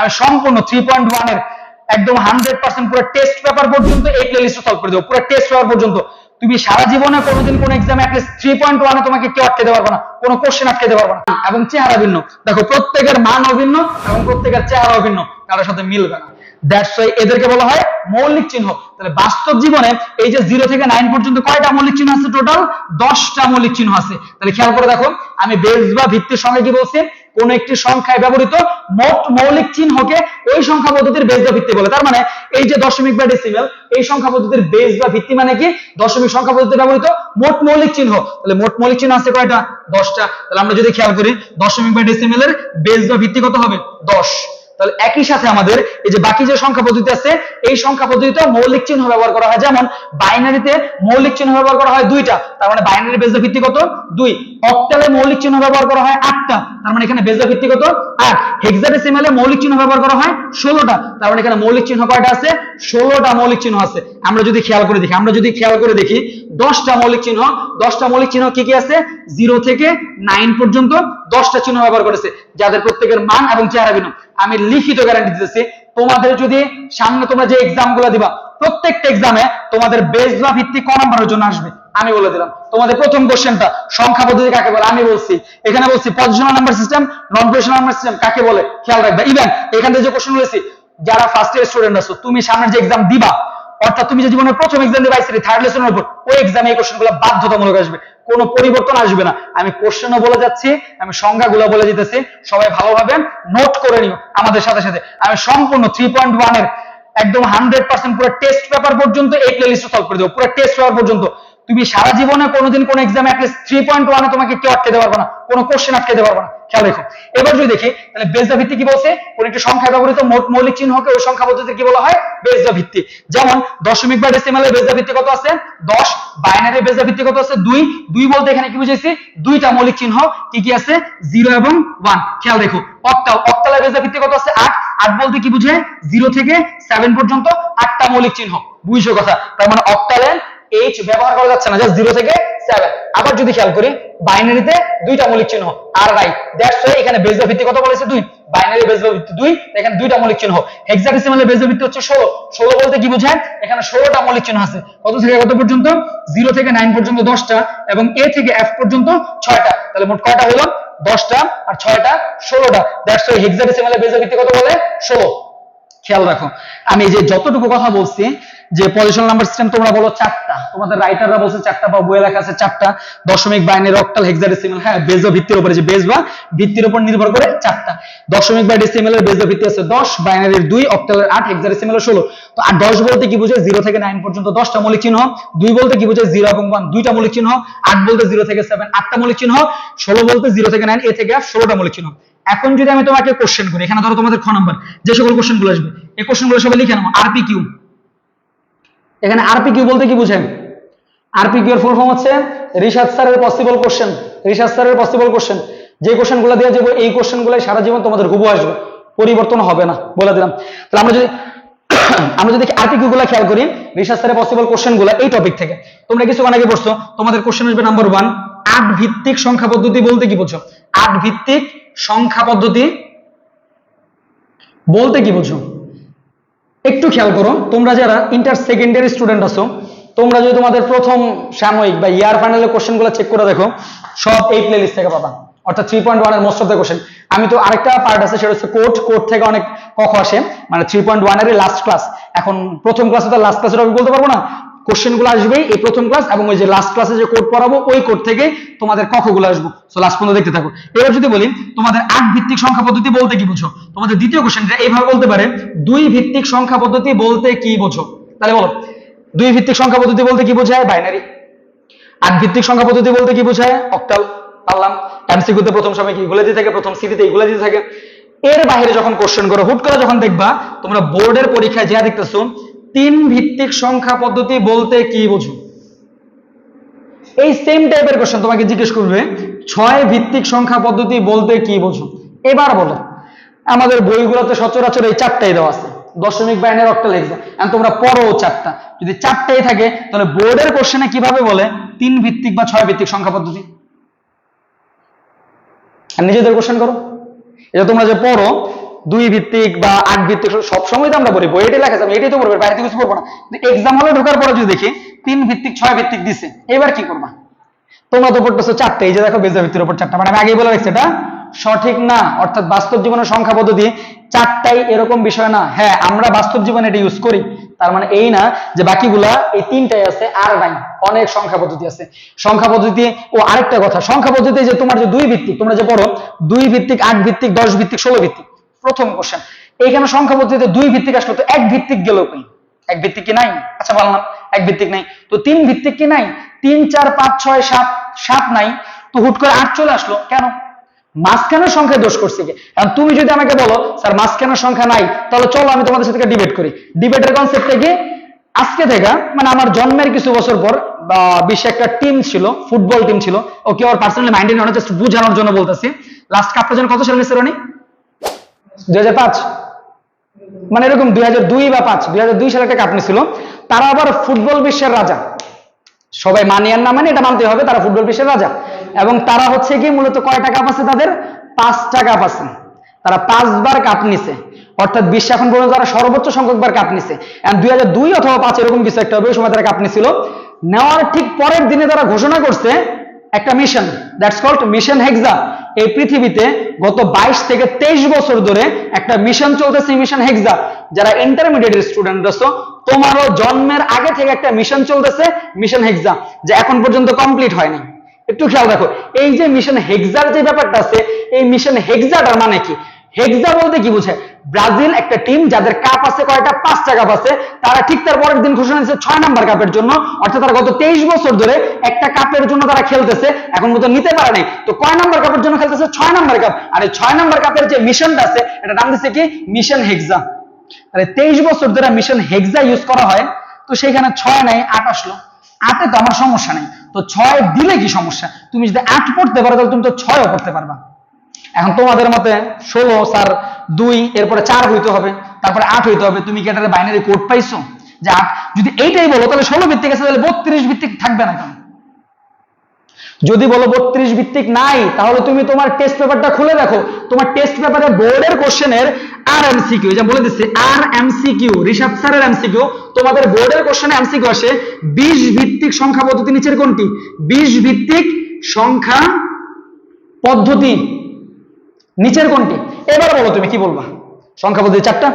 আমি সম্পূর্ণ 3.1 এর একদম 100% পুরো টেস্ট পেপার পর্যন্ত এই প্লেলিস্ট সলভ করে দেবো, পুরো টেস্ট পেপার পর্যন্ত। তুমি সারা জীবনে কোনোদিন কোনো এক্সামে অ্যাটলিস্ট 3.1 এ তোমাকে কেউ আটকে দিতে পারবে না, কোনো কোশ্চেন আটকে দিতে পারবে না। এবং চেহারা ভিন্ন, দেখো প্রত্যেকের মান ভিন্ন এবং প্রত্যেকের চেহারাও ভিন্ন, কারোর সাথে মিলবে না। দ্যাটস ওয়াই এদেরকে বলা হয় মৌলিক চিহ্ন। তাহলে বাস্তব জীবনে এই যে 0 থেকে 9 পর্যন্ত কয়টা মৌলিক চিহ্ন আছে? টোটাল 10টা মৌলিক চিহ্ন আছে। তাহলে খেয়াল করে দেখো, আমি বেস বা ভিত্তির সঙ্গে কি বলছি? কোন একটি সংখ্যায় ব্যবহৃত মোট মৌলিক চিহ্নকে ওই সংখ্যা পদ্ধতির বেস বা ভিত্তি বলে। তার মানে এই যে দশমিক বা ডেসিমেল, এই সংখ্যা পদ্ধতির বেস বা ভিত্তি মানে কি? দশমিক সংখ্যা পদ্ধতিতে ব্যবহৃত মোট মৌলিক চিহ্ন। তাহলে মোট মৌলিক চিহ্ন আছে কয়টা? 10টা। তাহলে আমরা যদি খেয়াল করি, দশমিক বা ডেসিমেলের বেস বা ভিত্তি কত হবে? 10। তাহলে একই সাথে আমাদের এই যে বাকি যে সংখ্যা পদ্ধতি আছে, এই সংখ্যা পদ্ধতিতে মৌলিক চিহ্ন ব্যবহার করা হয়। যেমন বাইনারিতে মৌলিক চিহ্ন ব্যবহার করা হয় 2টা, তার মানে বাইনারি বেস ভিত্তি কত? 2। অক্টালে মৌলিক চিহ্ন ব্যবহার করা হয় 8টা, তার মানে এখানে বেস ভিত্তি কত? 8। হেক্সাডেসিমালে মৌলিক চিহ্ন ব্যবহার করা হয় 16টা, তার মানে এখানে মৌলিক চিহ্ন কয়টা আছে? 16টা মৌলিক চিহ্ন আছে। আমরা যদি খেয়াল করে দেখি 10টা মৌলিক চিহ্ন, 10টা মৌলিক চিহ্ন কি কি আছে? 0 থেকে 9 পর্যন্ত 10টা চিহ্ন ব্যবহার করেছে, যাদের প্রত্যেকের মান এবং চেহারা ভিন্ন। আমি লিখিত গ্যারান্টি দিতেছি, তোমাদের যদি সামনে তোমরা যে এক্সাম গুলো দিবা, প্রত্যেকটা এক্সামে তোমাদের বেস বা ভিত্তি ক নাম্বারের জন্য আসবে আমি বলে দিলাম। তোমাদের প্রথম কোশ্চেনটা সংখ্যা পদ্ধতি কাকে বলে আমি বলছি, এখানে বলছি পজিশনাল নাম্বার সিস্টেম, নন পজিশনাল নাম্বার সিস্টেম কাকে বলে খেয়াল রাখবে। ইভেন এখান থেকে যে কোশ্চেন বলেছি, যারা ফার্স্ট ইয়ার স্টুডেন্ট আছো, তুমি সামনের যে এক্সাম দিবা, অর্থাৎ তুমি যে জীবনের প্রথম এক্সাম দিবা আইসিটি থার্ড লেসনের উপর, ওই এক্সামে এই কোশ্চেনগুলো বাধ্যতামূলক আসবে, কোনো পরিবর্তন আসবে না। আমি কোশ্চেনও বলে যাচ্ছি, আমি সংখ্যাগুলো বলে দিতেছি, সবাই ভালোভাবে নোট করে নিও আমাদের সাথে সাথে। আমি সম্পূর্ণ 3.1 এর একদম 100% পুরো টেস্ট পেপার পর্যন্ত এই প্লেলিস্ট সলভ করে দেবো, পুরো টেস্ট পেপার পর্যন্ত। তুমি সারা জীবনে কোনোদিন কোনো এক্সামে অ্যাটলিস্ট 3.1 এ তোমাকে কেউ আটকে দিতে পারবে না, কোনো কোশ্চেন আটকে দিতে পারবে না। খেয়াল রেখো। এবার যদি দেখি, তাহলে বেস বা ভিত্তি কি বলছে? কোন একটি সংখ্যা ব্যবহৃত মোট মৌলিক চিহ্নকে ওই সংখ্যা পদ্ধতিতে কি বলা হয়? বেস বা ভিত্তি। যেমন দশমিক বা ডেসিমালের বেস বা ভিত্তি কত আছে? 10। বাইনারি বেস বা ভিত্তি কত আছে? 2। 2 বলতে এখানে কি বুঝাইছি? 2টা মৌলিক চিহ্ন কি কি আছে? 0 এবং 1। খেয়াল রেখো। অক্টালের বেস বা ভিত্তি কত আছে? 8। 8 বলতে কি বুঝায়? 0 থেকে 7 পর্যন্ত 8টা মৌলিক চিহ্ন। বুঝছো কথা? তার মানে অক্টালে H ব্যবহার করা যাচ্ছে না, জাস্ট 0 থেকে 7। আবার যদি খেয়াল করি, বাইনারিতে 2টা মৌলিক চিহ্ন আর রাই, দ্যাটস ওয়াই এখানে বেস বা ভিত্তি কত বলেছে? 2। বাইনারি বেস বা ভিত্তি 2, এখানে 2টা মৌলিক চিহ্ন। হেক্সাডেসিমালের বেস বা ভিত্তি হচ্ছে 16। 16 বলতে কি বোঝায়? এখানে 16টা মৌলিক চিহ্ন আছে। কত থেকে কত পর্যন্ত? 0 থেকে 9 পর্যন্ত 10টা এবং A থেকে F পর্যন্ত 6টা। তাহলে মোট কয়টা হলো? 10টা আর 6টা 16টা। দ্যাটস ওয়াই হেক্সাডেসিমালের বেস বা ভিত্তি কত বলে? 16। খেয়াল রাখো, আমি যে যতটুকু কথা বলছি, যে পজিশনাল নাম্বার সিস্টেম তোমরা বলো 4টা, তোমাদের রাইটাররা বলছে 4টা বা বইয়ে লেখা আছে 4টা, দশমিক, বাইনারি, অক্টাল, হেক্সাডেসিমাল, হ্যাঁ বেস বা ভিত্তির উপরে, যে বেস বা ভিত্তির উপর নির্ভর করে 4টা। দশমিক বা ডেসিমেলের বেস বা ভিত্তি আছে 10, বাইনারির 2, অক্টালের 8, হেক্সাডেসিমালের 16। তো আর 10 বলতে কি বোঝায়? 0 থেকে 9 পর্যন্ত 10টা মৌলিক চিহ্ন। 2 বলতে কি বোঝায়? 0 এবং 1, 2টা মৌলিক চিহ্ন। 8 বলতে 0 থেকে 7, 8টা মৌলিক চিহ্ন। 16 বলতে 0 থেকে 9, A থেকে F, 16টা মৌলিক চিহ্ন। এখন যদি আমি তোমাকে কোশ্চেন করি, এখানে ধরো তোমাদের খ নাম্বার যে সকল কোশ্চেনগুলো আসবে, এই কোশ্চেনগুলো সবাই লিখে নাও। আরপিকিউ, এখানে আরপিকিউ বলতে কি বুঝেন? আরপিকিউ এর ফুল ফর্ম হচ্ছে রিসার্চ স্যারের পসিবল কোশ্চেন। রিসার্চ স্যারের পসিবল কোশ্চেন, যে কোশ্চেনগুলো দেওয়া যাবে এই কোশ্চেনগুলো সারা জীবন তোমাদের হুবহু আসবে, পরিবর্তন হবে না, বলে দিলাম। তাহলে আমরা যদি আরপিকিউ গুলো খেয়াল করি, রিসার্চ স্যারের পসিবল কোশ্চেনগুলো এই টপিক থেকে তোমরা কিছুক্ষণ আগে পড়ছো, তোমাদের কোশ্চেন আসবে নাম্বার 1, 8 ভিত্তিক সংখ্যা পদ্ধতি বলতে কি বুঝো? 8 ভিত্তিক সংখ্যা পদ্ধতি বলতে কি বুঝো? একটু খেয়াল করো, তোমরা যারা ইন্টার সেকেন্ডারি স্টুডেন্ট আছো, তোমরা যদি তোমাদের প্রথম সাময়িক বা ইয়ার ফাইনালের কোশ্চেনগুলো চেক করে দেখো, সব এই প্লেলিস্ট থেকে পাবা, অর্থাৎ 3.1 এর মোস্ট অফ দ্য কোশ্চেন। আমি তো আরেকটা পার্ট আছে, সেটা হচ্ছে কোড থেকে অনেক কখ আসে, মানে 3.1 এর লাস্ট ক্লাস। এখন প্রথম ক্লাসে তো লাস্ট ক্লাসের আমি বলতে পারবো না, কোশ্চেনগুলো আসবে এই প্রথম ক্লাস এবং ওই যে লাস্ট ক্লাসে যে কোড পড়াবো ওই কোড থেকে তোমাদের কখগুলো আসবো। সো লাস্ট পর্যন্ত দেখতে থাকো। এবার যদি বলি তোমাদের 8 ভিত্তিক সংখ্যা পদ্ধতি বলতে কি বুঝো, তোমাদের দ্বিতীয় কোশ্চেনটা এইভাবে বলতে পারে, 2 ভিত্তিক সংখ্যা পদ্ধতি বলতে কি বুঝো? তাহলে বলো, 2 ভিত্তিক সংখ্যা পদ্ধতি বলতে কি বোঝায়? বাইনারি। 8 ভিত্তিক সংখ্যা পদ্ধতি বলতে কি বোঝায়? অক্টাল। পারলাম। এমসিকিউতে প্রথম সময় কি গুলো দিয়ে থাকে, প্রথম সিরিতে এগুলো দিয়ে থাকে। এর বাইরে যখন কোশ্চেন করো, হুট করে যখন দেখবা তোমরা বোর্ডের পরীক্ষায় যা দেখতেছো, 3 ভিত্তিক সংখ্যা পদ্ধতি বলতে কি বোঝো, এই সেম টাইপের কোশ্চেন তোমাকে জিজ্ঞেস করবে, 6 ভিত্তিক সংখ্যা পদ্ধতি বলতে কি বোঝো। এবার বলো, আমাদের বইগুলোতে সচরাচর এই 4টাই দেওয়া আছে, দশমিক, বাইনারি, অক্টাল, হেক্সা। এখন তোমরা পড়ো 4টা, যদি 4টাই থাকে তাহলে বোর্ডের কোশ্চেনে কিভাবে বলে 3 ভিত্তিক বা 6 ভিত্তিক সংখ্যা পদ্ধতি? আর নিজেদের কোশ্চেন করো, এটা তোমরা যে পড়ো 2 ভিত্তিক বা 8 ভিত্তিক সবসময় তো আমরা বলি বইতে লেখা আছে, আমি এটাই তো বলবো, বাইরে থেকে কিছু বলবো না। কিন্তু এক্সাম হলে ঢোকার পরে যদি দেখি 3 ভিত্তিক 6 ভিত্তিক দিছে, এবার কি করবা? তোমরা তো পড়তেছো 4টে, এই যে দেখো বেজা ভিত্তির উপর 4টা, মানে আমি আগেই বলে রাখছি এটা সঠিক না। অর্থাৎ বাস্তব জীবনের সংখ্যা পদ্ধতি 4টাই এরকম বিষয় না। হ্যাঁ, আমরা বাস্তব জীবনে এটা ইউজ করি, তার মানে এই না যে বাকিগুলা এই 3টাই আছে আর নাই, অনেক সংখ্যা পদ্ধতি আছে। সংখ্যা পদ্ধতি ও আরেকটা কথা, সংখ্যা পদ্ধতি যে তোমার যে 2 ভিত্তিক, তোমরা যে পড়ো 2 ভিত্তিক 8 ভিত্তিক 10 ভিত্তিক 16 ভিত্তিক, প্রথম কোশ্চেন এইখানে সংখ্যা পদ্ধতিতে 2 ভিত্তিক আসলো, তো 1 ভিত্তিক গেল কই? 1 ভিত্তিক কি নাই? আচ্ছা বললাম 1 ভিত্তিক নাই, তো 3 ভিত্তিক কি নাই? 3 4 5 6 7 7 নাই, তো হুট করে 8 চলে আসলো কেন? মাঝখানের সংখ্যায় দোষ করছে কি? কারণ তুমি যদি আমাকে বলো স্যার মাঝখানের সংখ্যা নাই, তাহলে চলো আমি তোমাদের সাথে ডিবেট করি। ডিবেটের কনসেপ্টটা কি? আজকে থেকে মানে আমার জন্মের কিছু বছর পর বিশ্বে একটা টিম ছিল, ফুটবল টিম ছিল, ওকে ওর পার্সোনালি মাইন্ডেড নয়, জাস্ট বোঝানোর জন্য বলতেছি। লাস্ট কাপটা যেন কত সালে নিচ্ছে রনি? 2005, মানে এরকম 2002 বা 5, 2002 সালে একটা কাপ নিছিল। তারা আবার ফুটবল বিশ্বের রাজা, সবাই মানিয়ার না মানে এটা মানতে হবে, তারা ফুটবল বিশ্বের রাজা। এবং তারা হচ্ছে কি মূলত কয়টা কাপ আছে তাদের? 5টা কাপ আছে। তারা 5 বার কাপ নিছে, অর্থাৎ বিশ্বে এখন পর্যন্ত তারা সর্বোচ্চ সংখ্যক বার কাপ নিছে। 2002 অথবা 5 এরকম কিছু একটা হবে, ওই সময় তারা কাপ নিছিল। নেওয়ার ঠিক পরের দিনে তারা ঘোষণা করছে একটা মিশন, দ্যাটস কল্ড মিশন হেক্সা। এই পৃথিবীতে গত 22 থেকে 23 বছর ধরে একটা মিশন চলতেছে, মিশন হেক্সা। যারা ইন্টারমিডিয়েট স্টুডেন্ট আছো, তোমারও জন্মের আগে থেকে একটা মিশন চলতেছে, মিশন হেক্সা, যা এখন পর্যন্ত কমপ্লিট হয়নি। একটু খেয়াল রাখো, এই যে মিশন হেক্সার যে ব্যাপারটা আছে, এই মিশন হেক্সাটার মানে কি? হেক্সা বলতে কি বোঝায়? ব্রাজিল একটা টিম যাদের কাপ আছে কয়টা? 5টা কাপ আছে। তারা ঠিক তার পরের দিন ঘোষণা দিয়েছে 6 নাম্বার কাপের জন্য, অর্থাৎ তারা গত 23 বছর ধরে একটা কাপের জন্য তারা খেলতেছে, এখন মতো নিতে পারে নাই। তো কয় নাম্বার কাপের জন্য খেলতেছে? 6 নাম্বার কাপ। আর এই 6 নাম্বার কাপের যে মিশনটা আছে, এটা নাম দিচ্ছে কি? মিশন হেক্সা। তাহলে 23 বছর ধরে মিশন হেক্সা ইউজ করা হয়, তো সেখানে 6 নাই 8 আসলো। 8-এ তো আমার সমস্যা নেই, তো 6 দিলে কি সমস্যা? তুমি যদি 8 পড়তে পারো তাহলে তুমি তো 6ও পড়তে পারবা। এখন তোমাদের মতে 16 স্যার 2 এরপরে 4 হইতে হবে, তারপরে 8 হইতে হবে। তুমি কি এটার বাইনারি কোড পাইছো যে 8? যদি এইটাই বলো তাহলে 16 ভিত্তিক আছে, তাহলে 32 ভিত্তিক থাকবে না কেন? যদি বলো 32 ভিত্তিক নাই, তাহলে তুমি তোমার টেস্ট পেপারটা খুলে দেখো, তোমার টেস্ট পেপারে বোর্ডের কোশ্চেনের আর এমসিকিউ, যা বলে দিচ্ছি আর এমসিকিউ, ঋষভ স্যারের এমসিকিউ, তোমাদের বোর্ডের কোশ্চেনে এমসিকিউ আসে 20 ভিত্তিক সংখ্যা পদ্ধতি নিচের কোনটি? 20 ভিত্তিক সংখ্যা পদ্ধতি নিচের কোনটি? এবার বলো তুমি কি বলবা? সংখ্যা পদ্ধতি 4টা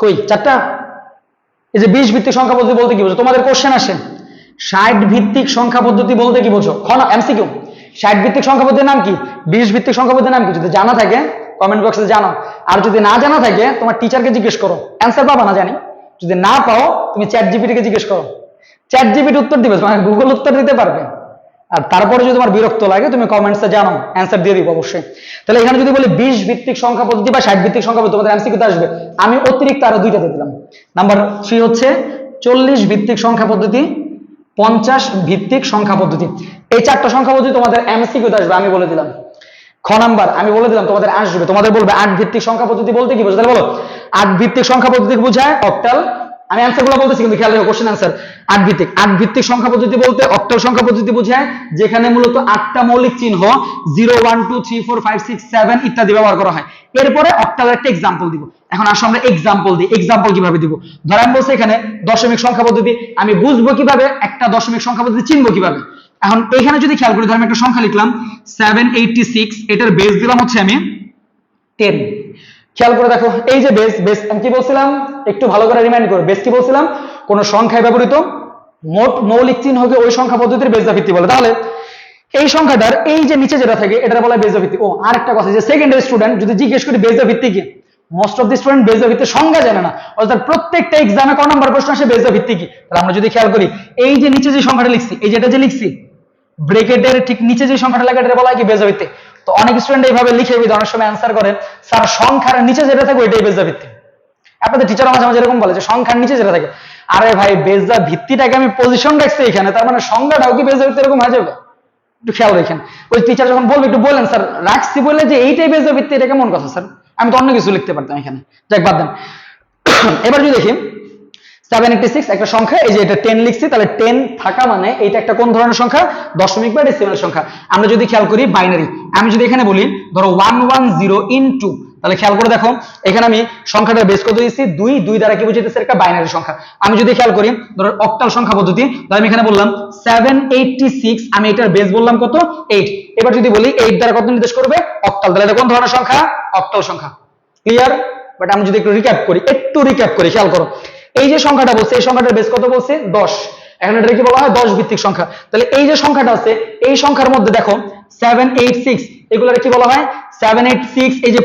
কই? 4টা? এই যে 20 ভিত্তিক সংখ্যা পদ্ধতি বলতে কি বোঝো? তোমাদের কোশ্চেন আসে 60 ভিত্তিক সংখ্যা পদ্ধতি বলতে কি বোঝো? এমসিকিউ 60 ভিত্তিক সংখ্যা পদ্ধতির নাম কি? 20 ভিত্তিক সংখ্যা পদ্ধতির নাম কি? যদি জানা থাকে কমেন্ট বক্সে জানাও, আর যদি না জানা থাকে তোমার টিচারকে জিজ্ঞেস করো, অ্যান্সার পাবা না জানি। যদি না পাও তুমি চ্যাট জিপিটি কে জিজ্ঞেস করো, চ্যাট জিপিটি উত্তর দিবে, তোমার গুগল উত্তর দিতে পারবে। আর তারপরে যদি তোমার বিরক্ত লাগে তুমি কমেন্টসে জানাও, অ্যান্সার দিয়ে দিব অবশ্যই। তাহলে এখানে যদি বলি 20 ভিত্তিক সংখ্যা পদ্ধতি বা 60 ভিত্তিক সংখ্যা পদ্ধতি, তোমাদের এমসিকিউতে আসবে। আমি অতিরিক্ত আরো 2টা দিয়ে দিলাম। নাম্বার 3 হচ্ছে 40 ভিত্তিক সংখ্যা পদ্ধতি, 50 ভিত্তিক সংখ্যা পদ্ধতি। এই 4টা সংখ্যা পদ্ধতি তোমাদের এমসিকিউতে আসবে, আমি বলে দিলাম। খ নাম্বার আমি বলে দিলাম তোমাদের আসবে, তোমাদের বলবে 8 ভিত্তিক সংখ্যা পদ্ধতি বলতে কি বোঝায়? তাহলে বলো 8 ভিত্তিক সংখ্যা পদ্ধতি বোঝায় অক্টাল। আমি অ্যান্সারগুলো বলতেছি কিন্তু খেয়াল রাখো, কোশ্চেন অ্যান্সার। 8 ভিত্তিক সংখ্যা পদ্ধতি বলতে অক্টাল সংখ্যা পদ্ধতি বোঝায়, যেখানে মূলত 8টা মৌলিক চিহ্ন 0 1 2 3 4 5 6 7 ইত্যাদি ব্যবহার করা হয়। এরপরে অক্টালের একটা এক্সাম্পল দিব। এখন আসলে আমরা এক্সাম্পল দিই। এক্সাম্পল কিভাবে দিব? ধরেন বলছে এখানে দশমিক সংখ্যা পদ্ধতি, আমি বুঝবো কিভাবে? একটা দশমিক সংখ্যা পদ্ধতি চিনবো কিভাবে? এখন এখানে যদি খেয়াল করি, ধরেন একটা সংখ্যা লিখলাম 786, এটার বেস দিলাম হচ্ছে আমি 10। খেয়াল করে দেখো, এই যে বেস আমি কি বলছিলাম? একটু ভালো করে রিমাইন্ড করো, বেস কি বলছিলাম? কোন সংখ্যায় ব্যবহৃত মোট মৌলিক চিহ্নকে ওই সংখ্যা পদ্ধতির বেস ভিত্তি বলে। তাহলে এই সংখ্যাটার এই যে নিচে যেটা থাকে এটা বলা হয় বেস ভিত্তি। ও আরেকটা কথা, যে সেকেন্ডারি স্টুডেন্ট যদি জিজ্ঞেস করি বেস ভিত্তি কি, most of the student base ভিত্তির সংজ্ঞা জানে না, অর্থাৎ প্রত্যেকটা এক্সামে ক নাম্বার প্রশ্ন আসে বেস ভিত্তি কি। তাহলে আমরা যদি খেয়াল করি, এই যে নিচে যে সংখ্যাটা লিখছি, এই যেটা যে লিখছি ব্র্যাকেটের ঠিক নিচে যে সংখ্যাটা লাগে এটা বলা হয় কি? বেস ভিত্তি। তো অনেক স্টুডেন্ট এইভাবে লিখে অনেক সময় অ্যান্সার করেন, স্যার সংখ্যার নিচে যেটা থাকে ওইটাই বেস ভিত্তি। আপনাদের টিচার মাঝে মাঝে এরকম বলে যে সংখ্যার নিচে যেটা থাকে। আরে ভাই, বেস ভিত্তিটাকে আমি পজিশন রাখছি এখানে, তার মানে সংখ্যাটাও কি বেস ভিত্তি এরকম হয়ে যাবে? একটু খেয়াল রাখেন। ওই টিচার যখন বলবে একটু বলেন, স্যার রাখছি বলে যে এইটাই বেস ভিত্তি, এটা কেমন কথা স্যার? আমি তো অন্য কিছু লিখতে পারতাম এখানে, যাক বাদ দেন। এবার যদি দেখি 786 একটা সংখ্যা, এই যে এটা 10 লিখছি, তাহলে 10 থাকা মানে এটা একটা কোন ধরনের সংখ্যা? দশমিক বা ডেসিমাল সংখ্যা। আমরা যদি খেয়াল করি বাইনারি, আমি যদি এখানে বলি ধরো 110 ইনটু, তাহলে খেয়াল করে দেখো এখানে আমি সংখ্যাটার বেস কত দিয়েছি 2 দ্বারা কি বুঝাইতেছে একটা বাইনারি সংখ্যা। আমি যদি খেয়াল করি ধরো অক্টাল সংখ্যা পদ্ধতি, তাহলে আমি এখানে বললাম 786, আমি এটার বেস বললাম কত 8। এবার যদি বলি 8 দ্বারা কত নির্দেশ করবে অক্টাল, তাহলে এটা কোন ধরনের সংখ্যা অক্টাল সংখ্যা। ক্লিয়ার? বাট আমি যদি একটু রিক্যাপ করি খেয়াল করো এই যে সংখ্যাটা বলছে এই সংখ্যাটার বেস কত বলছে 10, এখন এটা কি বলা হয় 10 ভিত্তিক সংখ্যা। তাহলে এই যে সংখ্যাটা আছে এই সংখ্যার মধ্যে দেখো 786 এগুলোর কি বলা হয় 786, এই যে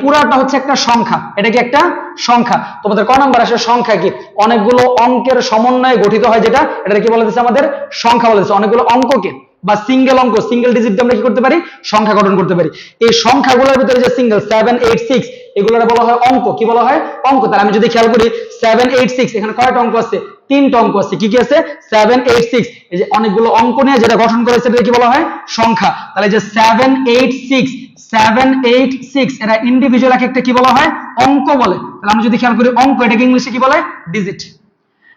পুরাটা হচ্ছে একটা সংখ্যা, এটা কি একটা সংখ্যা। তোমাদের ক নাম্বার আসে সংখ্যা কি অনেকগুলো অঙ্কের সমন্বয়ে গঠিত হয় যেটা, এটা কি বলা হচ্ছে আমাদের সংখ্যা বলা হচ্ছে। অনেকগুলো অঙ্ককে বা সিঙ্গেল অঙ্ক সিঙ্গেল ডিজিট দিয়ে আমরা কি করতে পারি সংখ্যা গঠন করতে পারি। এই সংখ্যাগুলোর ভিতরে যে সিঙ্গেল 786 এগুলোর বলা হয় অঙ্ক, কি বলা হয় অঙ্ক। তাহলে আমি যদি খেয়াল করি 786 এখানে কয়টা অঙ্ক আছে 3টা অঙ্ক আছে, কি কি আছে 786, এই যে অনেকগুলো অঙ্ক নিয়ে যেটা গঠন করেছে এটা কি বলা হয় সংখ্যা। তাহলে যে 786 এরা ইন্ডিভিজুয়াল এক একটা কি বলা হয় অঙ্ক বলে। তাহলে আমি যদি খেয়াল করি অঙ্ক এটাকে ইংলিশে কি বলে ডিজিট,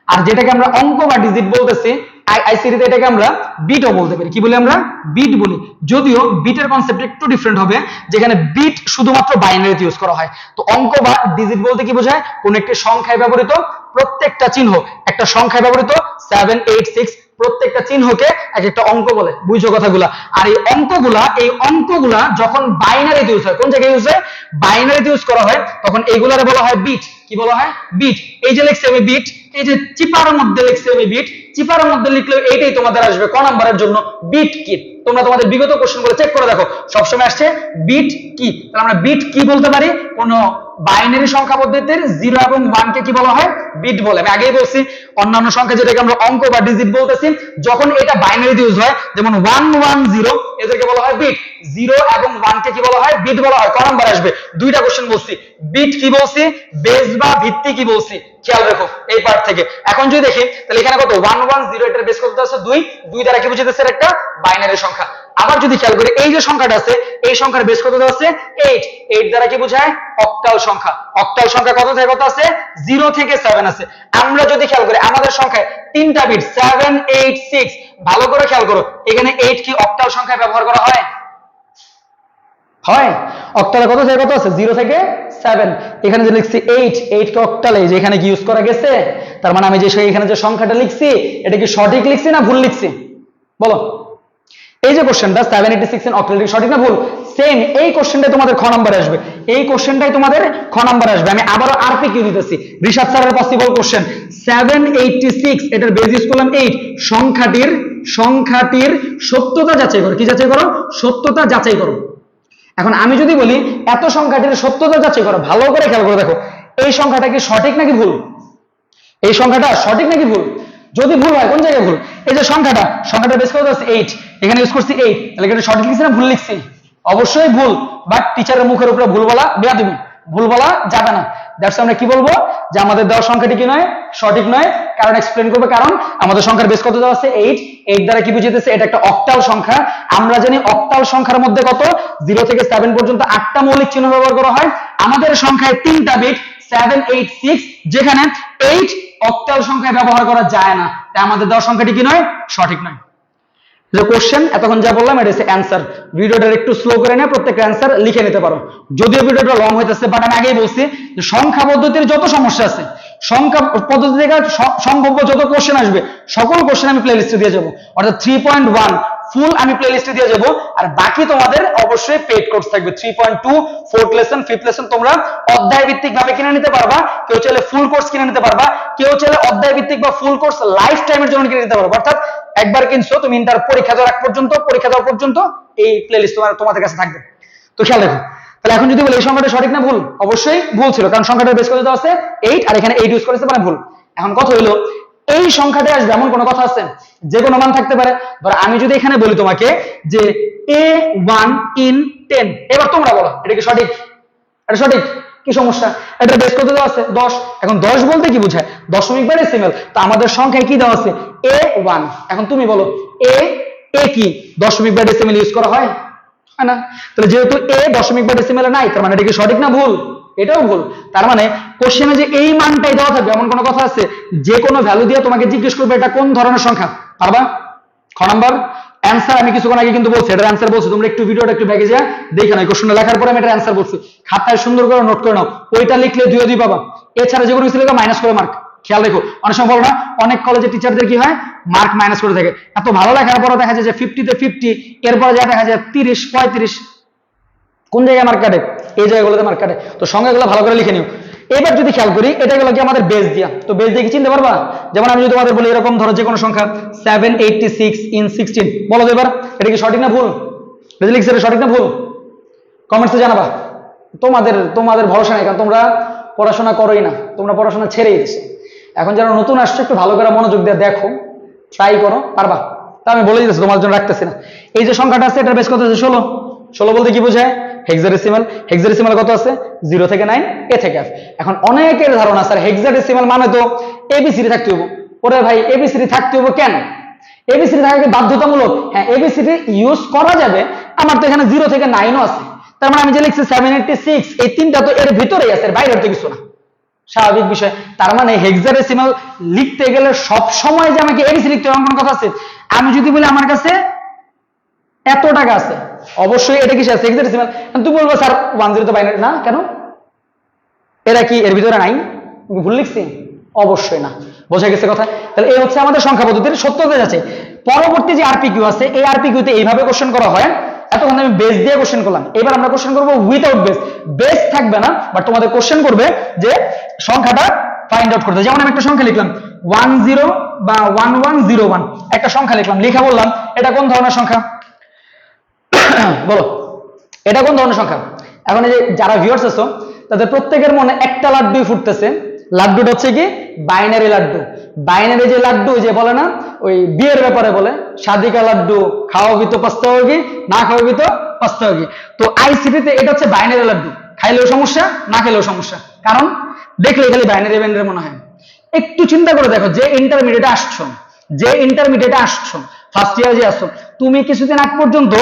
আর যেটাকে আমরা অঙ্ক বা ডিজিট বলতেছি আইসিটিতে এটাকে আমরা বিটও বলতে পারি। কি বলি আমরা বিট বলি, যদিও বিটের কনসেপ্ট একটু ডিফারেন্ট হবে, যেখানে বিট শুধুমাত্র বাইনারিতে ইউজ করা হয়। তো অঙ্ক বা ডিজিট বলতে কি বোঝায় কোন একটি সংখ্যায় ব্যবহৃত প্রত্যেকটা চিহ্ন, একটা সংখ্যায় ব্যবহৃত 786 প্রত্যেকটা চিহ্নকে এক একটা অঙ্ক বলে। বুঝছো কথাগুলা? আর এই অঙ্কগুলা যখন বাইনারিতে ইউজ হয়, কোন জায়গায় ইউজ হয় বাইনারিতে ইউজ করা হয়, তখন এইগুলারে বলা হয় বিট। কি বলা হয় বিট। এই যে লিখছি আমি বিট, এই যে চিপার মধ্যে লিখছি আমি বিট, চিপার মধ্যে লিখলেও এইটাই তোমাদের আসবে ক নাম্বারের জন্য বিট কি। তোমরা তোমাদের বিগত কোশ্চেন গুলো চেক করে দেখো সবসময় আসছে বিট কি। তাহলে আমরা বিট কি বলতে পারি কোন বাইনারি সংখ্যা পদ্ধতির 0 এবং 1 কে কি বলা হয় বিট বলে। আমি আগেই বলছি অন্যান্য সংখ্যা যেটাকে আমরা অঙ্ক বা ডিজিট বলতেছি যখন এটা বাইনারিতে ইউজ হয়, যেমন 110 এদেরকে বলা হয় বিট, 0 এবং 1 কে কি বলা হয় বিট বলা হয়। ক নাম্বার আসবে দুইটা কোশ্চেন বলছি, বিট কি বলছি বেস বা ভিত্তি কি বলছি, খেয়াল রাখো এই পার্ট থেকে। এখন যদি দেখি তাহলে এখানে কত 110 এটার বেস কত আছে 2 দ্বারা কি বুঝাইতেছে একটা বাইনারি সংখ্যা। আবার যদি খেয়াল করি এই যে সংখ্যাটা আছে এই সংখ্যার বেস কত আছে 8 দ্বারা কি বোঝায় অক্টাল সংখ্যা। অক্টাল সংখ্যা কত থেকে কত আছে 0 থেকে 7 আছে। আমরা যদি খেয়াল করি আমাদের সংখ্যায় 3টা বিট 786, ভালো করে খেয়াল করো এখানে 8 কি অক্টাল সংখ্যায় ব্যবহার করা হয় হয় অক্টালে কত থেকে কত আছে 0 থেকে 7। এখানে যে লিখছি 8 কে অক্টালে যে এখানে কি ইউজ করা গেছে, তার মানে আমি যে এখানে যে সংখ্যাটা লিখছি এটা কি সঠিক লিখছি না ভুল লিখছি বলো। এই যে কোশ্চেনটা 786 এর অক্টাল সঠিক না ভুল, সেম এই কোশ্চেনটাই তোমাদের খ নম্বরে আসবে, এই কোশ্চেনটাই তোমাদের খ নম্বরে আসবে। আমি আবারও আরপিকিউ দিতেছি রিশাদ স্যারের পসিবল কোশ্চেন 786 এটার বেস ইউজ করলাম 8, সংখ্যাটির সত্যতা যাচাই করো। কি যাচাই করো সত্যতা যাচাই করো। এখন আমি যদি বলি এত সংখ্যাটির সত্যতা যাচাই করো, ভালো করে খেয়াল করে দেখো এই সংখ্যাটা কি সঠিক নাকি ভুল, এই সংখ্যাটা সঠিক নাকি ভুল। যদি ভুল হয় কোন জায়গায় ভুল, এই যে সংখ্যাটা বেস কত আছে 8, এখানে ইউজ করছি 8, তাহলে এটা সঠিক লিখছি না ভুল লিখছি অবশ্যই ভুল। বাট টিচারের মুখের উপরে ভুল বলা বেয়াদবি, ভুল বলা যাবে না। দ্যাটস আমরা কি বলবো যে আমাদের দেওয়া সংখ্যাটি কি নয় সঠিক নয়, কারণ এক্সপ্লেন করবে। কারণ আমাদের সংখ্যার বেস কত দেওয়া আছে 8 দ্বারা কি বুঝাইতেছে এটা একটা অক্টাল সংখ্যা। আমরা জানি অক্টাল সংখ্যার মধ্যে কত 0 থেকে 7 পর্যন্ত 8টা মৌলিক চিহ্ন ব্যবহার করা হয়। আমাদের সংখ্যায় 3টা বিট 786, যেখানে 8 অক্টাল সংখ্যায় ব্যবহার করা যায় না, তাই আমাদের দেওয়া সংখ্যাটি কি নয় সঠিক নয়। যে কোশ্চেন এতক্ষণ যা বললাম এটা হচ্ছে অ্যান্সার। ভিডিওটা একটু স্লো করে নিয়ে প্রত্যেকটা অ্যান্সার লিখে নিতে পারো, যদিও ভিডিওটা লং হইতেছে। বাট আমি আগেই বলছি যে সংখ্যা পদ্ধতির যত সমস্যা আছে, সংখ্যা পদ্ধতি থেকে সম্ভাব্য যত কোশ্চেন আসবে সকল কোশ্চেন আমি প্লেলিস্টে দিয়ে যাবো, অর্থাৎ 3.1 ফুল আমি প্লেলিস্টে দিয়ে যাবো। আর বাকি তোমাদের অবশ্যই পেড কোর্স থাকবে 3.2 4th লেসন 5th লেসন তোমরা অধ্যায় ভিত্তিক ভাবে কিনে নিতে পারবা। কেউ চাইলে ফুল কোর্স কিনে নিতে পারবা, কেউ চাইলে অধ্যায় ভিত্তিক বা ফুল কোর্স লাইফ টাইমের জন্য কিনে নিতে পারবা। অর্থাৎ একবার কিনছো তুমি ইন্টার পরীক্ষা দেওয়ার পর্যন্ত এই প্লেলিস্ট তোমাদের কাছে থাকবে। তো খেয়াল রাখো। তাহলে এখন যদি বলি এই সংখ্যাটা সঠিক না ভুল, অবশ্যই ভুল ছিল, কারণ সংখ্যাটা বেস করে দেওয়া আছে 8 আর এখানে 8 ইউজ করেছে মানে ভুল। এখন কথা হইলো এই সংখ্যাটা আসবে এমন কোনো কথা আছে, যে কোনো মান থাকতে পারে। ধরো আমি যদি এখানে বলি তোমাকে যে A1 in 10, এবার তোমরা বলো এটা কি সঠিক, এটা সঠিক কি সমস্যা, এটা বেস কত দেওয়া আছে 10। এখন 10 বলতে কি বোঝায় দশমিক বা ডেসিমেল, তো আমাদের সংখ্যায় কি দেওয়া আছে A1। এখন তুমি বলো এ কি দশমিক বা ডেসিমেল ইউজ করা হয় না, তাহলে যেহেতু এ দশমিক বা ডেসিমেলে নাই, তার মানে এটা কি সঠিক না ভুল, এটাও ভুল। তার মানে কোশ্চেনে যে এই মানটাই দেওয়া থাকবে এমন কোনো কথা আছে, যে কোনো ভ্যালু দিয়ে তোমাকে জিজ্ঞেস করবে এটা কোন ধরনের সংখ্যা, পারবা? খ নাম্বার অ্যান্সার আমি কিছুক্ষণ আগে কিন্তু বলছি, এটার অ্যান্সার বলছি, তোমরা একটু ভিডিওটা একটু ব্যাগে যা দেখে নাও, কোশ্চেনটা লেখার পরে আমি এটার অ্যান্সার বলছি, খাতায় সুন্দর করে নোট করে নাও, ওইটা লিখলে 2 পাবা, এছাড়া যে কোনো কিছু লিখে মাইনাস করে মার্ক। খেয়াল রেখো, অনেক সময় বলো না, অনেক কলেজের টিচারদের কি হয়, মার্ক মাইনাস করে থাকে, এত ভালো লেখার পরে দেখা যায় যে 50 তে 50, এরপরে যা দেখা যায় 30 35, কোন জায়গায় মার্ক কাটে, এই জায়গাগুলোতে মার্ক কাটে। তো সংখ্যাগুলো ভালো করে লিখে নিও। এবার যদি খেয়াল করি, এটা গেল কি আমাদের বেস দিয়া, তো বেস দিয়ে কি চিনতে পারবা? যেমন আমি যদি তোমাদের বলি এরকম ধরো যে কোনো সংখ্যা 786 in 16, বলো তো এবার এটা কি সঠিক না ভুল? লিখছে এটা সঠিক না ভুল? কমেন্টসে জানাবা। তোমাদের ভরসা নেই, কারণ তোমরা পড়াশোনা করোই না, তোমরা পড়াশোনা ছেড়েই দিছো। এখন যারা নতুন আসছে একটু ভালো করে মনোযোগ দিয়ে দেখো, ট্রাই করো, পারবা। তা আমি বলে দিতেছি, তোমার জন্য রাখতেছি না। এই যে সংখ্যাটা আছে এটার বেস কত আছে? 16। 16 বলতে কি বোঝায়? হেক্সাডেসিমাল। হেক্সাডেসিমাল কত আছে? 0 থেকে 9, এ থেকে F। এখন অনেকের ধারণা স্যার হেক্সাডেসিমাল মানে তো এবিসিডি থাকতে হবে। ওরে ভাই, এবিসিডি থাকতে হবে কেন? এবিসিডি থাকা কি বাধ্যতামূলক? হ্যাঁ, এবিসিডি ইউজ করা যাবে। আমার তো এখানে 0 থেকে 9ও আছে, তার মানে আমি যে লিখছি 786, এই তিনটা তো এর ভিতরেই আছে, এর বাইরে তো কিছু না, স্বাভাবিক বিষয়। তার মানে হেক্সাডেসিমাল লিখতে গেলে সব সময় যে আমাকে এবিসি লিখতে হবে এমন কথা আছে? আমি যদি বলি আমার কাছে এত টাকা আছে, অবশ্যই এটা কি হেক্সাডেসিমাল। তুমি বলবো স্যার 10 তো বাইনারি না, কেন? এরা কি এর ভিতরে নাই? ভুল লিখছি? অবশ্যই না। বোঝা গেছে কথা? তাহলে এই হচ্ছে আমাদের সংখ্যা পদ্ধতির সত্যতা যাচ্ছে। পরবর্তী যে আরপিকিউ আছে, এই আরপিকিউতে এইভাবে কোশ্চেন করা হয়। এতক্ষণ আমি বেস দিয়ে কোশ্চেন করলাম, এবার আমরা কোশ্চেন করব উইথাউট বেস। বেস থাকবে না, বাট তোমাদের কোশ্চেন করবে যে সংখ্যাটা ফাইন্ড আউট করতে। যেমন আমি একটা সংখ্যা লিখলাম 10 বা 1101, একটা সংখ্যা লিখলাম, লিখে বললাম এটা কোন ধরনের সংখ্যা, বলো এটা কোন ধরনের সংখ্যা। এখন এই যে যারা ভিউয়ার্স আছো তাদের প্রত্যেকের মনে একটা লাড্ডুই ফুটতেছে। লাড্ডুটা হচ্ছে কি বাইনারি লাড্ডু। বাইনারি যে লাড্ডু, যে বলে না ওই বিয়ের ব্যাপারে বলে শাদিকা লাড্ডু, খাওয়াবি তো পস্তাওগি, না খাওয়াবি তো পস্তাওগি। তো আইসিটিতে এটা হচ্ছে বাইনারি লাড্ডু, খাইলেও সমস্যা, না খেলেও সমস্যা, কারণ দেখলে খালি বাইনারি বাইনারি মনে হয়। একটু চিন্তা করে দেখো, যে ইন্টারমিডিয়েটে আসছো, ফার্স্ট ইয়ার যে আসছো, তুমি কিছুদিন আগ পর্যন্ত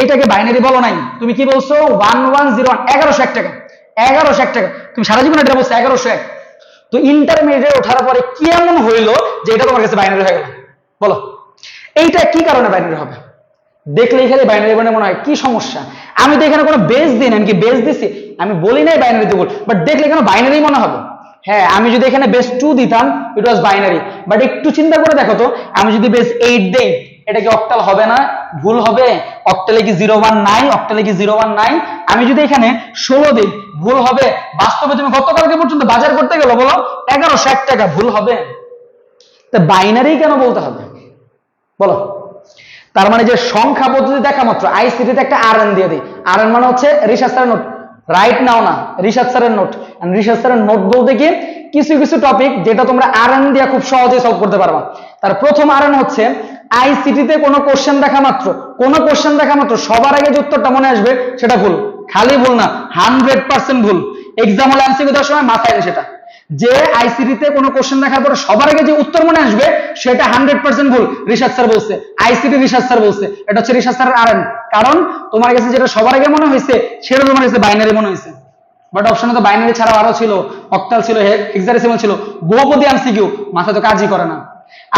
এটাকে বাইনারি বলো নাই, তুমি কি বলছো 1101, 1101 টাকা, 1101 টাকা, তুমি সারা জীবন এটা বলছো 1101। তো ইন্টারমিডিয়েট ওঠার পরে কি এমন হইলো যে এটা তোমার কাছে বাইনারি হয়ে গেল? বলো এইটা কি কারণে বাইনারি হবে? দেখলেই খালি বাইনারি মনে হয়, কি সমস্যা? আমি তো এখানে কোনো বেস দিই না, আমি কি বেস দিছি? আমি বলি নাই বাইনারি দেবো, বাট দেখলে কেন বাইনারি মনে হবে? হ্যাঁ, আমি যদি এখানে বেস 2 দিতাম ইট ওয়াজ বাইনারি, বাট একটু চিন্তা করে দেখো তো, আমি যদি বেস 8 দেই এটা কি অক্টাল হবে না? ভুল হবে। অক্টালে কি 019? অক্টালে কি 019? আমি যদি এখানে 16 দিই ভুল হবে। বাস্তবে তুমি গতকালকে পর্যন্ত বাজার করতে গেলো, বলো 1101 টাকা, ভুল হবে? তা বাইনারি কেন বলতে হবে বলো? তার মানে যে সংখ্যা পদ্ধতি দেখা মাত্র আইসিটিতে একটা আরএন দিয়ে দিই। আরএন মানে হচ্ছে রিসার্চ স্যারের নোট, রাইট নাও না, রিসার্চ স্যারের নোট। রিসার্চ স্যারের নোট বলতে কি কিছু কিছু টপিক যেটা তোমরা আরএন দিয়ে খুব সহজে সলভ করতে পারবা। তার প্রথম আরএন হচ্ছে আইসিটিতে কোনো কোশ্চেন দেখা মাত্র সবার আগে যে উত্তরটা মনে আসবে সেটা ভুল। খালি ভুল না, 100% ভুল। এক্সাম হলে এমসিকিউ দেওয়ার সময় মাথায় নেই সেটা, যে আইসিটিতে কোনো কোশ্চেন দেখার পরে সবার আগে যে উত্তর মনে আসবে সেটা 100% ভুল। রিসার্চ স্যার বলছে, আইসিটি রিসার্চ স্যার বলছে, এটা হচ্ছে রিসার্চ স্যারের আরএন। কারণ তোমার কাছে যেটা সবার আগে মনে হয়েছে সেটা তোমার কাছে বাইনারি মনে হয়েছে, বাট অপশনে তো বাইনারি ছাড়াও আরো ছিল, অক্টাল ছিল, হেক্সাডেসিমাল ছিল, বহুপদী এমসিকিউ, মাথা তো কাজই করে না।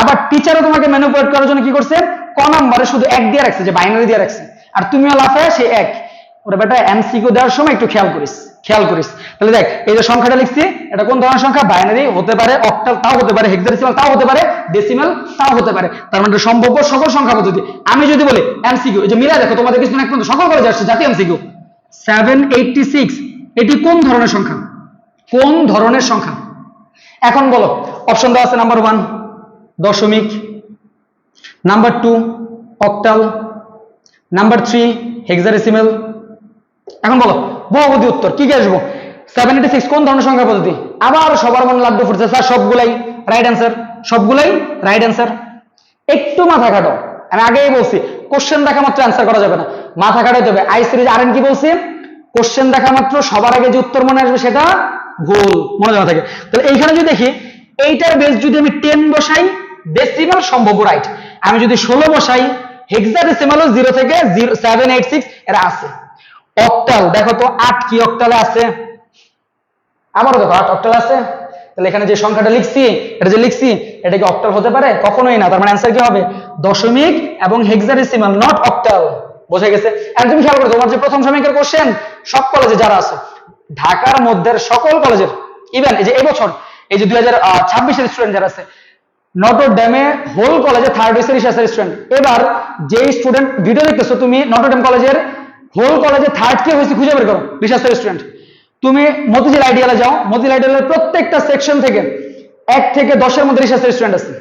আবার টিচারও তোমাকে ম্যানিপুলেট করার জন্য কি করছে, ক নাম্বারে শুধু 1 দিয়ে রাখছে, যে বাইনারি দিয়ে রাখছে, আর তুমিও লাফায় সে 1। ওরে বেটা, এমসিকিউ দেওয়ার সময় একটু খেয়াল করিস। তাহলে দেখ, এই যে সংখ্যাটা লিখছি এটা কোন ধরনের সংখ্যা? বাইনারি হতে পারে, অক্টাল তাও হতে পারে, হেক্সাডেসিমাল তাও হতে পারে, ডেসিমাল তাও হতে পারে। তার মানে সম্ভাব্য সকল সংখ্যা পদ্ধতি। আমি যদি বলি এমসিকিউ, এই যে মিলা দেখো তোমাদের কিছু এক পর্যন্ত সকল কলেজে আসছে জাতীয় এমসিকিউ 786, এটি কোন ধরনের সংখ্যা? এখন বলো, অপশন দেওয়া আছে নাম্বার 1 দশমিক, নাম্বার 2 অক্টাল, নাম্বার 3 হেক্সাডেসিমাল। এখন বলো বহুপদী উত্তর কি আসবো? 786 কোন ধরনের সংখ্যা পদ্ধতি? আবার সবার মনে লাড্ডু ফুটছে, স্যার সবগুলাই রাইট অ্যান্সার। একটু মাথা খাটো, আমি আগেই বলছি কোশ্চেন দেখা মাত্র অ্যান্সার করা যাবে না, মাথা খাটাইতে হবে। আই সিরিজ আরএন কি বলছি? কোশ্চেন দেখা মাত্র সবার আগে যে উত্তর মনে আসবে সেটা ভুল, মনে জানা থাকে। তাহলে এইখানে যদি দেখি এইটার বেস যদি আমি 10 বসাই, ডেসিমাল সম্ভাব্য রাইট। আমি যদি 16 বসাই, হেক্সাডেসিমালও 0 থেকে 786 এরা আছে। অক্টাল দেখো তো 8 কি অক্টালে আছে? আবারও দেখো 8 অক্টালে আছে। তাহলে এখানে যে সংখ্যাটা লিখছি, এটা কি অক্টাল হতে পারে? কখনোই না। তার মানে অ্যান্সার কি হবে? দশমিক এবং হেক্সাডেসিমাল, নট অক্টাল। বোঝা গেছে? এখন তুমি খেয়াল করো, তোমার যে প্রথম সমীকের কোশ্চেন সব কলেজে যারা আছে, ঢাকার মধ্যে সকল কলেজের, ইভেন এই যে এবছর এই যে 2026 স্টুডেন্ট যারা আছে, নটর ডেমে হোল কলেজে থার্ড হয়েছে রিসার্চের স্টুডেন্ট। এবার যে স্টুডেন্ট ভিডিও দেখতেছো, তুমি নটর ডেম কলেজের হোল কলেজে থার্ড কে হয়েছে খুঁজে বের করো, রিসার্চের স্টুডেন্ট। তুমি মতিঝিল আইডিয়ালে যাও, মতিঝিল আইডিয়ালের প্রত্যেকটা সেকশন থেকে 1 থেকে 10-এর মধ্যে রিসার্চের স্টুডেন্ট আছে।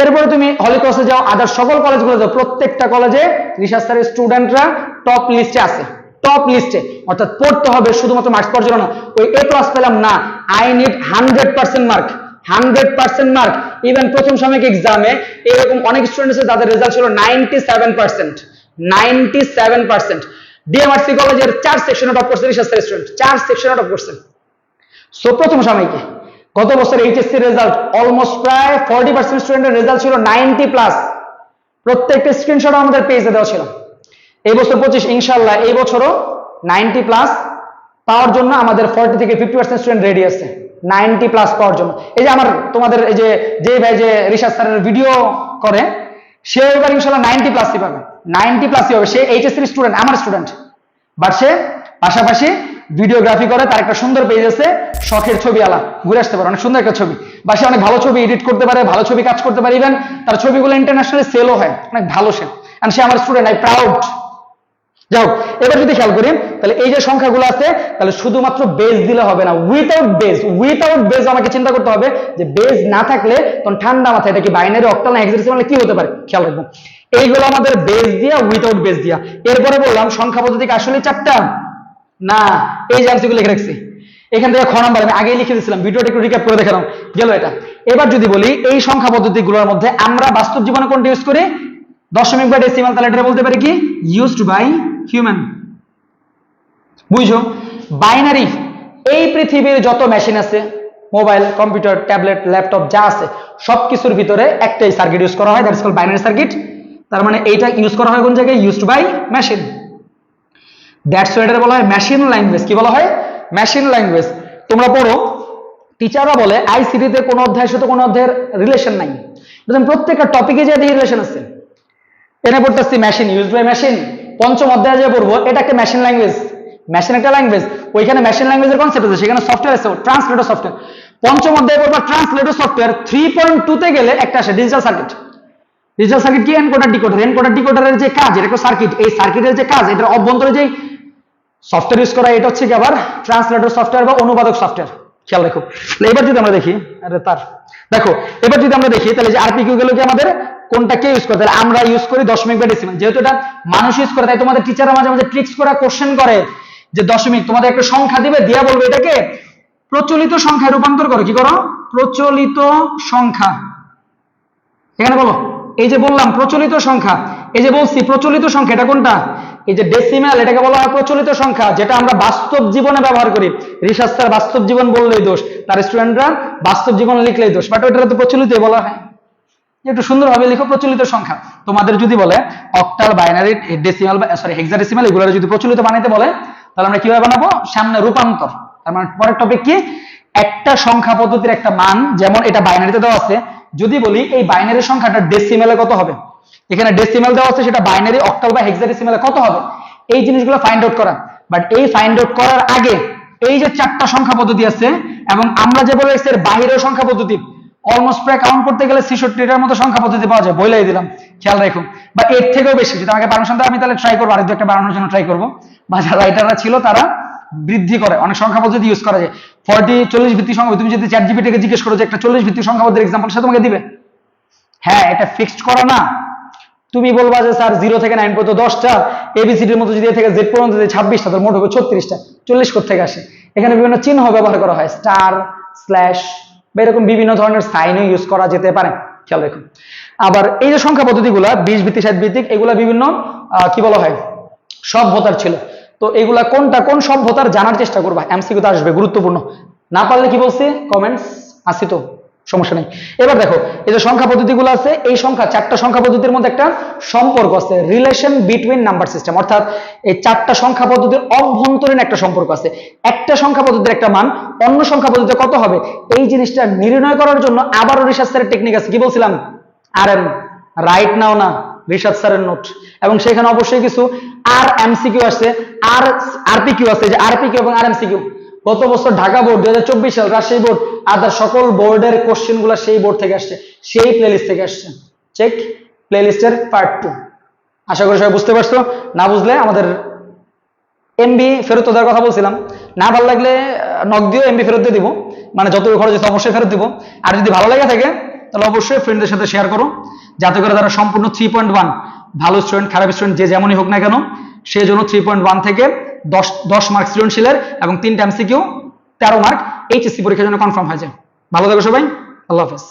এরপরে তুমি হলিক্রসে যাও, আদার সকল কলেজগুলো যাও, প্রত্যেকটা কলেজে রিসার্চের স্টুডেন্টরা টপ লিস্টে আছে, টপ লিস্টে। অর্থাৎ পড়তে হবে শুধুমাত্র মার্কস পাওয়ার জন্য না, ওই এ প্লাস পেলাম না, I need 100% mark, 100% mark. Even প্রথম সাময়িক এক্সামে এরকম অনেক স্টুডেন্ট আছে যাদের রেজাল্ট ছিল 97%, 97%। ডিএমআরসি কলেজের 4 সেকশনে টপ করছে রিসার্চের স্টুডেন্ট, 4 সেকশনে টপ করছে। সো প্রথম সাময়িকে গত বছর এইচএসসি রেজাল্ট অলমোস্ট প্রায় 40% স্টুডেন্টের রেজাল্ট ছিল 90+। প্রত্যেকটা স্ক্রিনশট আমাদের পেজে দেওয়া ছিল। এই বছর 25 ইনশাআল্লাহ এই বছরও 90+ পাওয়ার জন্য আমাদের 40 থেকে 50% স্টুডেন্ট রেডি আছে 90+ পাওয়ার জন্য। এই যে আমার তোমাদের এই যে ভাই যে রিসার্চ স্যারের ভিডিও করে, সে এবার ইনশাআল্লাহ 90+ই পাবে, 90+ই হবে। সে এইচএসসি স্টুডেন্ট, আমার স্টুডেন্ট, বাট সে পাশাপাশি ভিডিওগ্রাফি করে, তার একটা সুন্দর পেজ আছে শখের ছবি আলা, ঘুরে আসতে পারে, অনেক সুন্দর একটা ছবি, বা সে অনেক ভালো ছবি এডিট করতে পারে, ভালো ছবি কাজ করতে পারে, ইভেন তার ছবিগুলো ইন্টারন্যাশনালি সেলও হয়, অনেক ভালো সে, এন্ড সে আমার স্টুডেন্ট, আই প্রাউড। যাও, এবার যদি খেয়াল করি তাহলে এই যে সংখ্যাগুলো আছে, তাহলে শুধুমাত্র বেস দিলে হবে না, উইথাউট বেস আমাকে চিন্তা করতে হবে যে বেস না থাকলে তখন ঠান্ডা মাথায় এটা কি বাইনারি, অক্টাল না হেক্সাডেসিমাল কি হতে পারে, খেয়াল রাখবো। এইগুলো আমাদের বেস দিয়া, উইথাউট বেস দিয়া। এরপরে বললাম সংখ্যা পদ্ধতি আসলে 4টা না, এই যে আমি লিখে রাখছি এখান থেকে খ নাম্বার আমি আগেই লিখে দিয়েছিলাম, ভিডিওটা একটু রিক্যাপ করে দেখালাম গেল এটা। এবার যদি বলি এই সংখ্যা পদ্ধতিগুলোর মধ্যে আমরা বাস্তব জীবনে কোনটা ইউজ করি? দশমিক বা ডেসিমাল, তাহলে এটা বলতে পারি কি ইউজড বাই হিউম্যান। বুঝছো? বাইনারি, এই পৃথিবীর যত মেশিন আছে, মোবাইল, কম্পিউটার, ট্যাবলেট, ল্যাপটপ যা আছে সবকিছুর ভিতরে একটাই সার্কিট ইউজ করা হয়, that is called binary circuit. তার মানে এইটা ইউজ করা হয় কোন জায়গায়? Used by machine. That's why এটা বলা হয় মেশিন ল্যাঙ্গুয়েজ। কি বলা হয়? Machine language. তোমরা পড়ো, টিচাররা বলে আইসিটিতে কোন অধ্যায়ের সাথে কোন অধ্যায়ের রিলেশন নাই, প্রত্যেকটা টপিকে যে রিলেশন আছে। এনে পড়তেছি মেশিন, ইউজড বাই মেশিন, পঞ্চম অধ্যায়ে যে পড়বো এটা একটা মেশিন ল্যাঙ্গুয়েজ, মেশিন একটা ল্যাঙ্গুয়েজ, ওইখানে মেশিন ল্যাঙ্গুয়েজের কনসেপ্ট আছে, সেখানে সফটওয়্যার আছে, ট্রান্সলেটর সফটওয়্যার। পঞ্চম অধ্যায়ে পড়বা ট্রান্সলেটর সফটওয়্যার। 3.2 তে গেলে একটা আসে ডিজিটাল সার্কিট। ডিজিটাল সার্কিট কি? Encoder decoder. এনকোডার ডিকোডারের যে কাজ, এটা একটা সার্কিট, এই সার্কিটের যে কাজ, এটার অভ্যন্তরে যে সফটওয়্যার ইউজ করা, এটা হচ্ছে কি আবার ট্রান্সলেটর সফটওয়্যার বা অনুবাদক সফটওয়্যার। খেয়াল রাখো। এবার যদি আমরা দেখি, দেখো এবার যদি আমরা দেখি তাহলে যে আরপিকিউ গুলো কি আমাদের কোনটা কে ইউজ করে? তাহলে আমরা ইউজ করি দশমিক বা ডেসিমাল, যেহেতু এটা মানুষ ইউজ করে, তাই তোমাদের টিচাররা মাঝে মাঝে ট্রিক্স করা কোশ্চেন করে যে দশমিক, তোমাদের একটা সংখ্যা দিবে, দিয়া বলবে এটাকে প্রচলিত সংখ্যায় রূপান্তর করো। কি করো? প্রচলিত সংখ্যা। এখানে বলো, এই যে বললাম প্রচলিত সংখ্যা, এই যে বলছি প্রচলিত সংখ্যা, এটা কোনটা? এই যে ডেসিমাল, এটাকে বলা হয় প্রচলিত সংখ্যা, যেটা আমরা বাস্তব জীবনে ব্যবহার করি। রিসার্চ স্যার বাস্তব জীবন বললেই দোষ, তার স্টুডেন্টরা বাস্তব জীবন লিখলেই দোষ, বাট ওইটা তো প্রচলিত বলা হয়। একটু সুন্দরভাবে লিখো প্রচলিত সংখ্যা। তোমাদের যদি বলে octal, binary, decimal, sorry hexadecimal, এগুলো যদি প্রচলিত বানাইতে বলে, তাহলে আমরা কিভাবে বানাবো? সামনে রূপান্তর। তার মানে পরের টপিক কি? একটা সংখ্যা পদ্ধতির একটা মান, যেমন এটা বাইনারিতে দেওয়া আছে, যদি বলি এই বাইনারি সংখ্যাটা ডেসিমালে কত হবে, এখানে ডেসিমাল দেওয়া আছে, সেটা বাইনারি, অক্টাল বা হেক্সাডেসিমালে কত হবে, এই জিনিসগুলো ফাইন্ড আউট করা। বাট এই ফাইন্ড আউট করার আগে এই যে 4টা সংখ্যা পদ্ধতি আছে, এবং আমরা যে বলে এর বাহিরের সংখ্যা পদ্ধতি অলমোস্ট প্রায় কাউন্ট করতে গেলে 66টার মতো সংখ্যা পদ্ধতি পাওয়া যায়, বলেই দিলাম, খেয়াল রাখুন। বা এর থেকেও বেশি যদি আমাকে পারমিশন দেয়, আমি তাহলে ট্রাই করবো, আরেক একটা বাড়ানোর জন্য ট্রাই করবো, বা যারা রাইটাররা ছিল তারা বৃদ্ধি করে, অনেক সংখ্যা পদ্ধতি ইউজ করা যায়। 40-40 ভিত্তিক সংখ্যা, তুমি যদি চ্যাটজিপিটিকে জিজ্ঞেস করো যে একটা 40 ভিত্তিক সংখ্যা পদ্ধতির এক্সাম্পল, সে তোমাকে দিবে। হ্যাঁ, এটা ফিক্সড করা না। তুমি বলবা যে স্যার 0 থেকে 9 পর্যন্ত 10টা, এবিসিডির মতো যদি থেকে জেড পর্যন্ত 26টা, তাহলে মোট হবে 36টা। 40 কোথা থেকে আসে? এখানে বিভিন্ন চিহ্ন ব্যবহার করা হয়, স্টার, স্ল্যাশ, বা এরকম বিভিন্ন ধরনের সাইনও ইউজ করা যেতে পারে, খেয়াল রাখুন। আবার এই যে সংখ্যা পদ্ধতিগুলা 20 ভিত্তিক, 60 ভিত্তিক, এগুলা বিভিন্ন কি বলা হয় সভ্যতার ছিল। তো এগুলা কোনটা কোন সভ্যতার জানার চেষ্টা করবা, এমসিকিউ তে আসবে, গুরুত্বপূর্ণ। না পারলে কি বলছি কমেন্টস আসি তো সমস্যা নেই। এবার দেখো এই যে সংখ্যা পদ্ধতিগুলো আছে, এই চারটা সংখ্যা পদ্ধতির মধ্যে একটা সম্পর্ক আছে, রিলেশন বিটুইন নাম্বার সিস্টেম, অর্থাৎ এই চারটা সংখ্যা পদ্ধতির অভ্যন্তরীণ একটা সম্পর্ক আছে। একটা সংখ্যা পদ্ধতির একটা মান অন্য সংখ্যা পদ্ধতিতে কত হবে, এই জিনিসটা নির্ণয় করার জন্য আবারও রিসার্চ স্যারের টেকনিক আছে। কি বলছিলাম? আরএম, রাইট নাও না, রিসার্চ স্যারের নোট। এবং সেখানে অবশ্যই কিছু আর এমসিকিউ আছে, আর আরপিকিউ আছে, যে আরপিকিউ এবং আর এমসিকিউ। গত বছর ঢাকা বোর্ড 2024 সাল, রাজশাহী বোর্ড, আদার সকল বোর্ডের কোশ্চেন গুলা সেই বোর্ড থেকে আসছে, সেই প্লেলিস্ট থেকে আসছে। Check প্লেলিস্টের part 2। আশা করি সবাই বুঝতে পারছো। না বুঝলে আমাদের এমবি ফেরত দেওয়ার কথা বলছিলাম, না ভালো লাগলে নক দিও, এমবি ফেরত দিয়ে দিব, মানে যত খরচ হচ্ছে অবশ্যই ফেরত দিব। আর যদি ভালো লাগে থাকে তাহলে অবশ্যই ফ্রেন্ডদের সাথে শেয়ার করো, যাতে করে তারা সম্পূর্ণ 3.1 ভালো স্টুডেন্ট খারাপ স্টুডেন্ট যে যেমনই হোক না কেন, সেই জন্য 3.1 থেকে 10 মার্ক সৃজনশীলের এবং 3টা এমসিকিউ 13 মার্ক এইচএসসি পরীক্ষার জন্য কনফার্ম হয়ে যায়। ভালো থাকো সবাই, আল্লাহ হাফেজ।